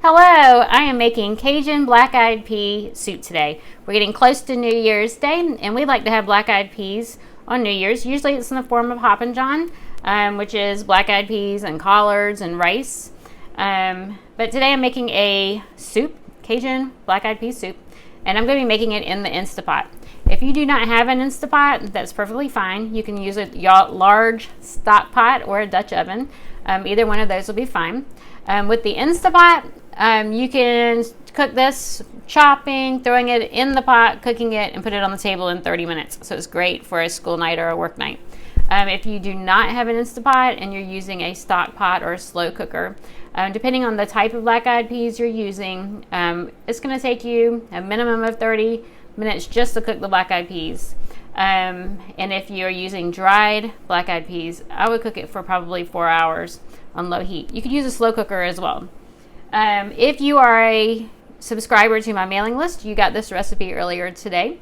Hello, I am making Cajun black-eyed pea soup today. We're getting close to New Year's Day, and we like to have black-eyed peas on New Year's. Usually it's in the form of Hoppin' John, which is black-eyed peas and collards and rice. But today I'm making a soup, Cajun black-eyed pea soup, and I'm going to be making it in the Instapot. If you do not have an Instapot, that's perfectly fine. You can use a large stock pot or a Dutch oven. Either one of those will be fine. With the Instapot, you can cook this chopping, throwing it in the pot, cooking it, and put it on the table in 30 minutes. So it's great for a school night or a work night. If you do not have an Instapot and you're using a stock pot or a slow cooker, depending on the type of black-eyed peas you're using, it's going to take you a minimum of 30 minutes just to cook the black-eyed peas. And if you're using dried black-eyed peas, I would cook it for probably 4 hours on low heat. You could use a slow cooker as well. If you are a subscriber to my mailing list, you got this recipe earlier today.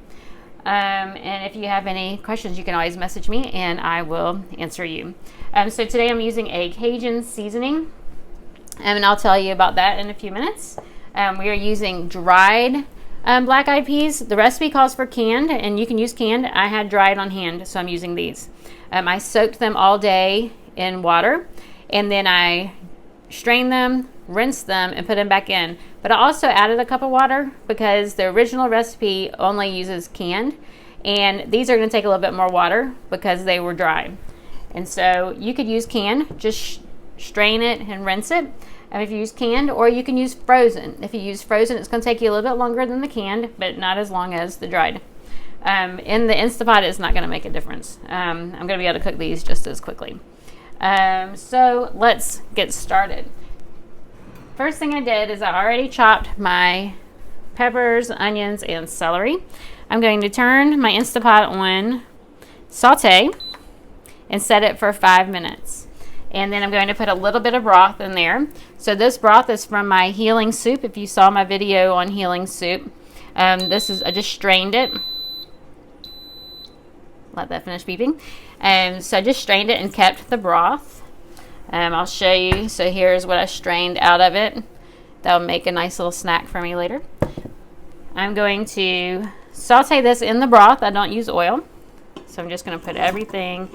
And if you have any questions, you can always message me and I will answer you. So today I'm using a Cajun seasoning, and I'll tell you about that in a few minutes. We are using dried black-eyed peas. The recipe calls for canned, and you can use canned. I had dried on hand, so I'm using these. I soaked them all day in water, and then I strained them, rinsed them, and put them back in. But I also added a cup of water because the original recipe only uses canned, and these are going to take a little bit more water because they were dry. And so you could use canned, just strain it and rinse it. If you use canned, or you can use frozen. If you use frozen, it's going to take you a little bit longer than the canned, but not as long as the dried. In the Instapot, it's not going to make a difference. I'm going to be able to cook these just as quickly. So let's get started. First thing I did is I already chopped my peppers, onions, and celery. I'm going to turn my Instapot on saute and set it for 5 minutes. And then I'm going to put a little bit of broth in there. So this broth is from my healing soup. If you saw my video on healing soup, I just strained it. Let that finish beeping. So I just strained it and kept the broth. I'll show you. So here's what I strained out of it. That'll make a nice little snack for me later. I'm going to saute this in the broth. I don't use oil. So I'm just going to put everything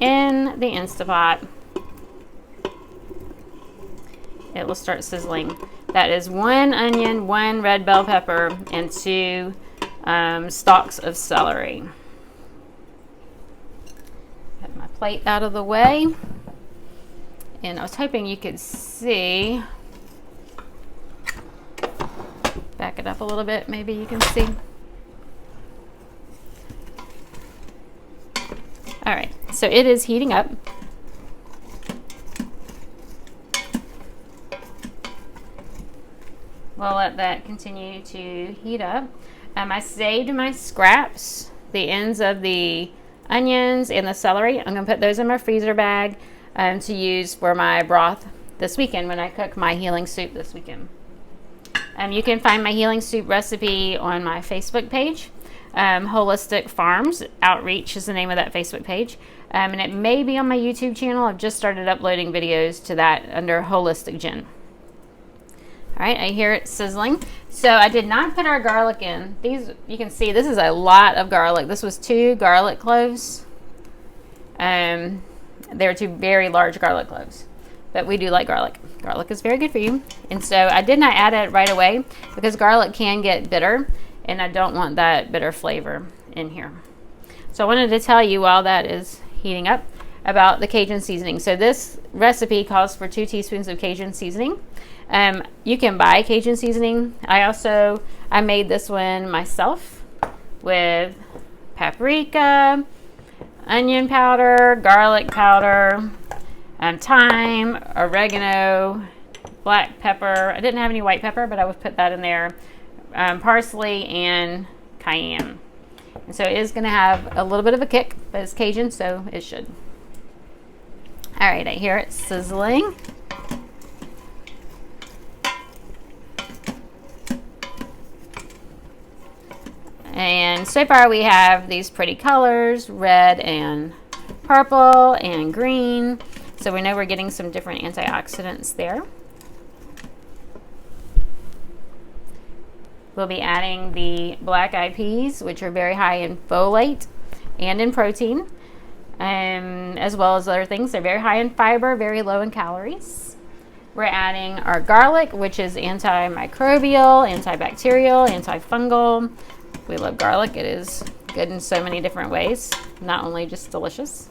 in the Instapot. It will start sizzling. That is 1 onion, 1 red bell pepper, and 2 stalks of celery. Put my plate out of the way. And I was hoping you could see. Back it up a little bit, maybe you can see. All right, so it is heating up. We'll let that continue to heat up. I saved my scraps, the ends of the onions and the celery. I'm going to put those in my freezer bag to use for my broth this weekend when I cook my healing soup this weekend. You can find my healing soup recipe on my Facebook page. Holistic Farms Outreach is the name of that Facebook page. And it may be on my YouTube channel. I've just started uploading videos to that under Holistic Jen. All right, I hear it sizzling. So I did not put our garlic in. These, you can see, this is a lot of garlic. This was 2 garlic cloves. They were 2 very large garlic cloves. But we do like garlic. Garlic is very good for you. And so I did not add it right away because garlic can get bitter, and I don't want that bitter flavor in here. So I wanted to tell you while that is heating up about the Cajun seasoning. So this recipe calls for 2 teaspoons of Cajun seasoning. You can buy Cajun seasoning. I made this one myself with paprika, onion powder, garlic powder, thyme, oregano, black pepper. I didn't have any white pepper, but I would put that in there. Parsley and cayenne. And so it is going to have a little bit of a kick, but it's Cajun, so it should. All right, I hear it sizzling. And so far we have these pretty colors, red and purple and green. So we know we're getting some different antioxidants there. We'll be adding the black-eyed peas, which are very high in folate and in protein, as well as other things. They're very high in fiber, very low in calories. We're adding our garlic, which is antimicrobial, antibacterial, antifungal. We love garlic. It is good in so many different ways, not only just delicious.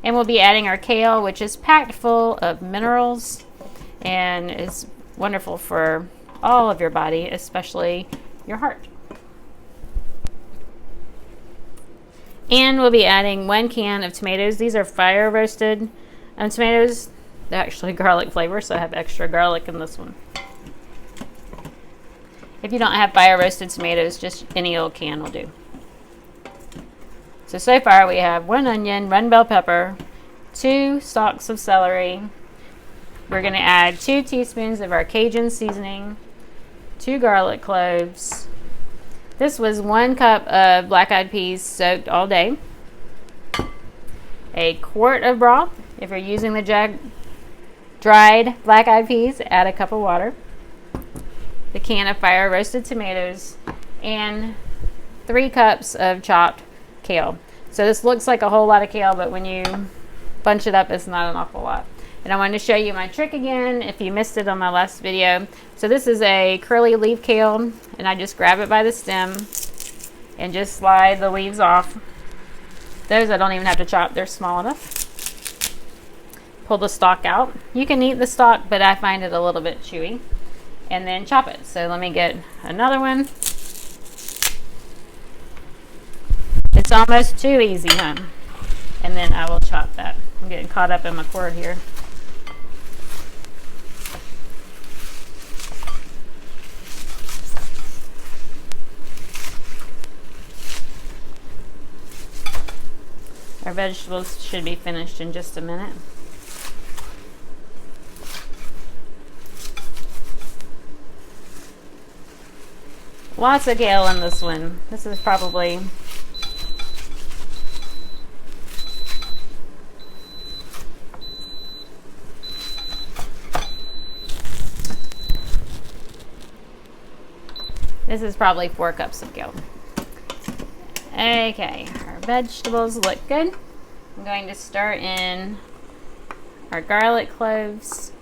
And we'll be adding our kale, which is packed full of minerals and is wonderful for all of your body, especially your heart. And we'll be adding 1 can of tomatoes. These are fire roasted tomatoes. They're actually garlic flavor, so I have extra garlic in this one. If you don't have fire roasted tomatoes, just any old can will do. So far we have 1 onion, 1 bell pepper, 2 stalks of celery. We're going to add 2 teaspoons of our Cajun seasoning, 2 garlic cloves. This was 1 cup of black-eyed peas soaked all day. A quart of broth. If you're using the dried black-eyed peas, add a cup of water. The can of fire roasted tomatoes, and 3 cups of chopped kale. So this looks like a whole lot of kale, but when you bunch it up, it's not an awful lot. And I wanted to show you my trick again if you missed it on my last video. So this is a curly leaf kale, and I just grab it by the stem and just slide the leaves off. Those I don't even have to chop, they're small enough. Pull the stalk out. You can eat the stalk, but I find it a little bit chewy. And then chop it. So let me get another one. It's almost too easy, huh? And then I will chop that. I'm getting caught up in my cord here. Our vegetables should be finished in just a minute. Lots of kale in this one. This is probably This is probably 4 cups of kale. Okay, our vegetables look good. I'm going to stir in our garlic cloves.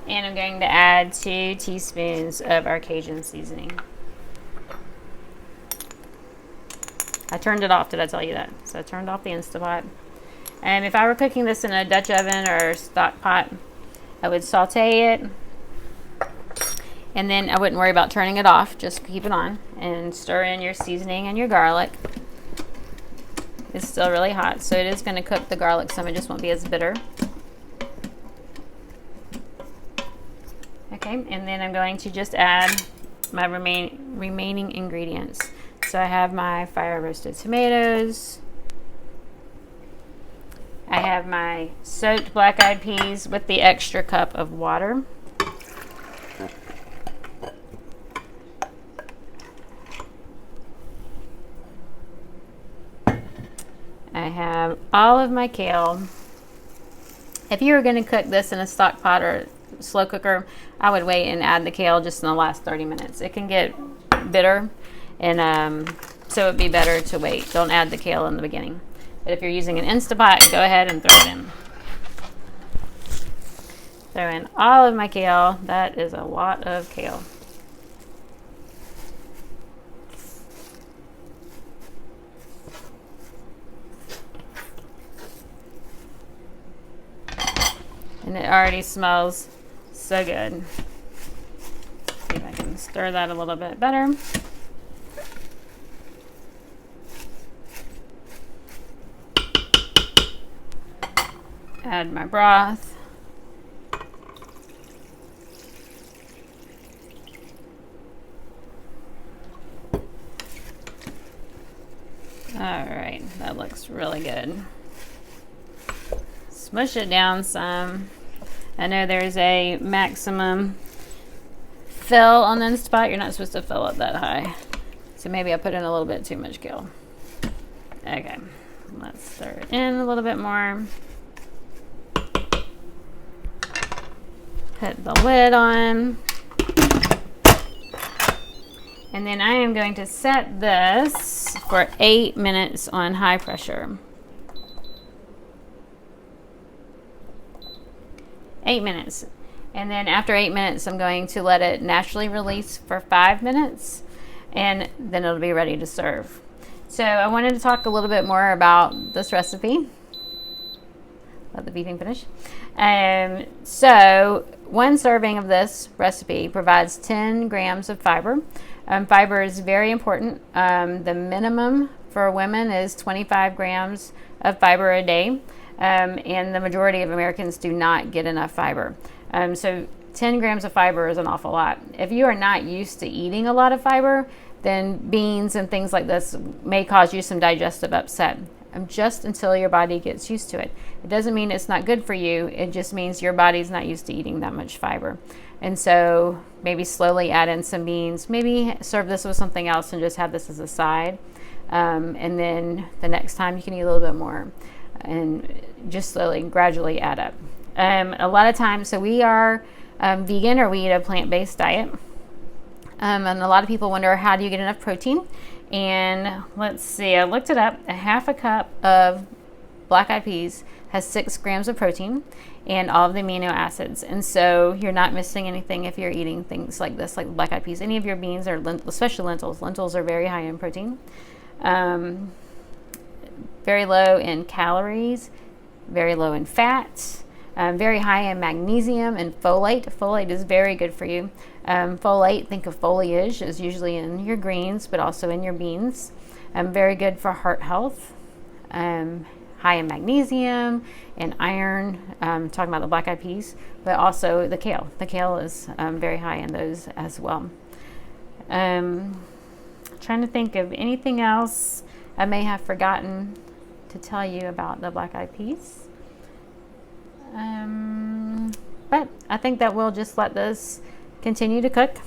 And I'm going to add 2 teaspoons of our Cajun seasoning. I turned it off, did I tell you that? So I turned off the Instapot. And if I were cooking this in a Dutch oven or stock pot, I would saute it. And then I wouldn't worry about turning it off, just keep it on. And stir in your seasoning and your garlic. It's still really hot, so it is going to cook the garlic some, it just won't be as bitter. Okay, and then I'm going to just add my remaining ingredients. So I have my fire roasted tomatoes. I have my soaked black-eyed peas with the extra cup of water. I have all of my kale. If you were going to cook this in a stock pot or slow cooker, I would wait and add the kale just in the last 30 minutes. It can get bitter, and so it would be better to wait. Don't add the kale in the beginning. But if you're using an Instapot, go ahead and throw it in. Throw in all of my kale. That is a lot of kale. And it already smells so good. See if I can stir that a little bit better. Add my broth. All right, that looks really good. Smush it down some. I know there's a maximum fill on the Instapot. You're not supposed to fill it that high. So maybe I put in a little bit too much kale. Okay, let's stir it in a little bit more. Put the lid on. And then I am going to set this for 8 minutes on high pressure. 8 minutes. And then after 8 minutes, I'm going to let it naturally release for 5 minutes, and then it'll be ready to serve. So I wanted to talk a little bit more about this recipe. Let the beefing finish. So one serving of this recipe provides 10 grams of fiber. Fiber is very important. The minimum for women is 25 grams of fiber a day, and the majority of Americans do not get enough fiber. So 10 grams of fiber is an awful lot. If you are not used to eating a lot of fiber, then beans and things like this may cause you some digestive upset. Just until your body gets used to it. It doesn't mean it's not good for you. It just means your body's not used to eating that much fiber. And so maybe slowly add in some beans. Maybe serve this with something else and just have this as a side. And then the next time you can eat a little bit more. And just slowly, gradually add up. A lot of times, so we are vegan, or we eat a plant-based diet. And a lot of people wonder, how do you get enough protein? And let's see, I looked it up. A half a cup of black-eyed peas has 6 grams of protein and all of the amino acids. And so you're not missing anything if you're eating things like this, like black-eyed peas. Any of your beans, or especially lentils. Lentils are very high in protein. Very low in calories, very low in fat, very high in magnesium and folate. Folate is very good for you. Folate, think of foliage, is usually in your greens, but also in your beans. Very good for heart health. High in magnesium and iron. Talking about the black-eyed peas, but also the kale. The kale is very high in those as well. Trying to think of anything else I may have forgotten to tell you about the black-eyed peas. But I think that we'll just let this continue to cook.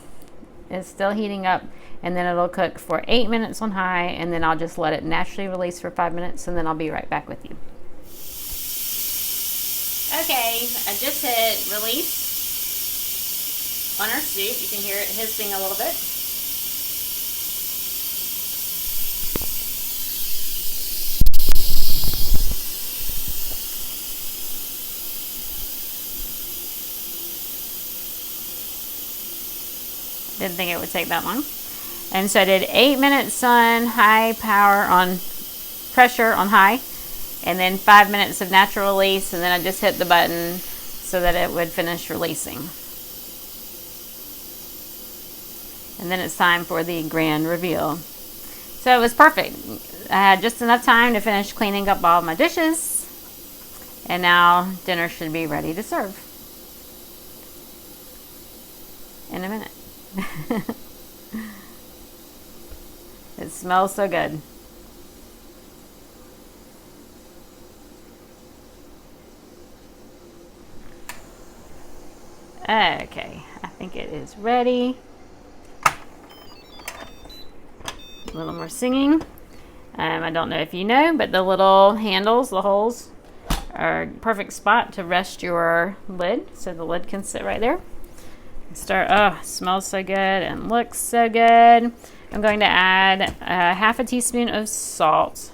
It's still heating up, and then it'll cook for 8 minutes on high, and then I'll just let it naturally release for 5 minutes, and then I'll be right back with you. Okay, I just hit release on our soup. You can hear it hissing a little bit. Didn't think it would take that long. And so I did 8 minutes on high power, on pressure on high, and then 5 minutes of natural release, and then I just hit the button so that it would finish releasing. And then it's time for the grand reveal. So it was perfect. I had just enough time to finish cleaning up all of my dishes, and now dinner should be ready to serve in a minute. It smells so good. Okay, I think it is ready. A little more singing. I don't know if you know, but the little handles, the holes, are a perfect spot to rest your lid, so the lid can sit right there. Oh, smells so good and looks so good. I'm going to add half a teaspoon of salt.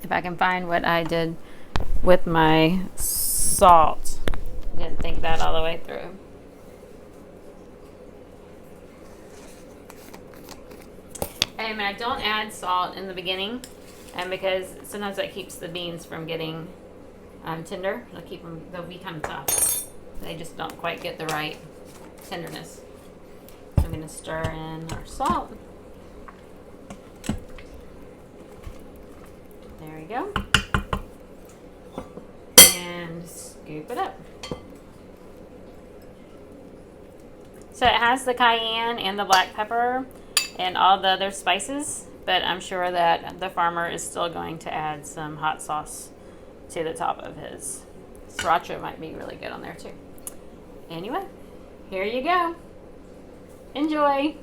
If I can find what I did with my salt. I didn't think that all the way through. And I don't add salt in the beginning, because sometimes that keeps the beans from getting tender. They'll be kind of tough. They just don't quite get the right tenderness. So I'm going to stir in our salt. There we go. And scoop it up. So it has the cayenne and the black pepper and all the other spices, but I'm sure that the farmer is still going to add some hot sauce to the top of his. Sriracha might be really good on there too. Anyway, here you go. Enjoy.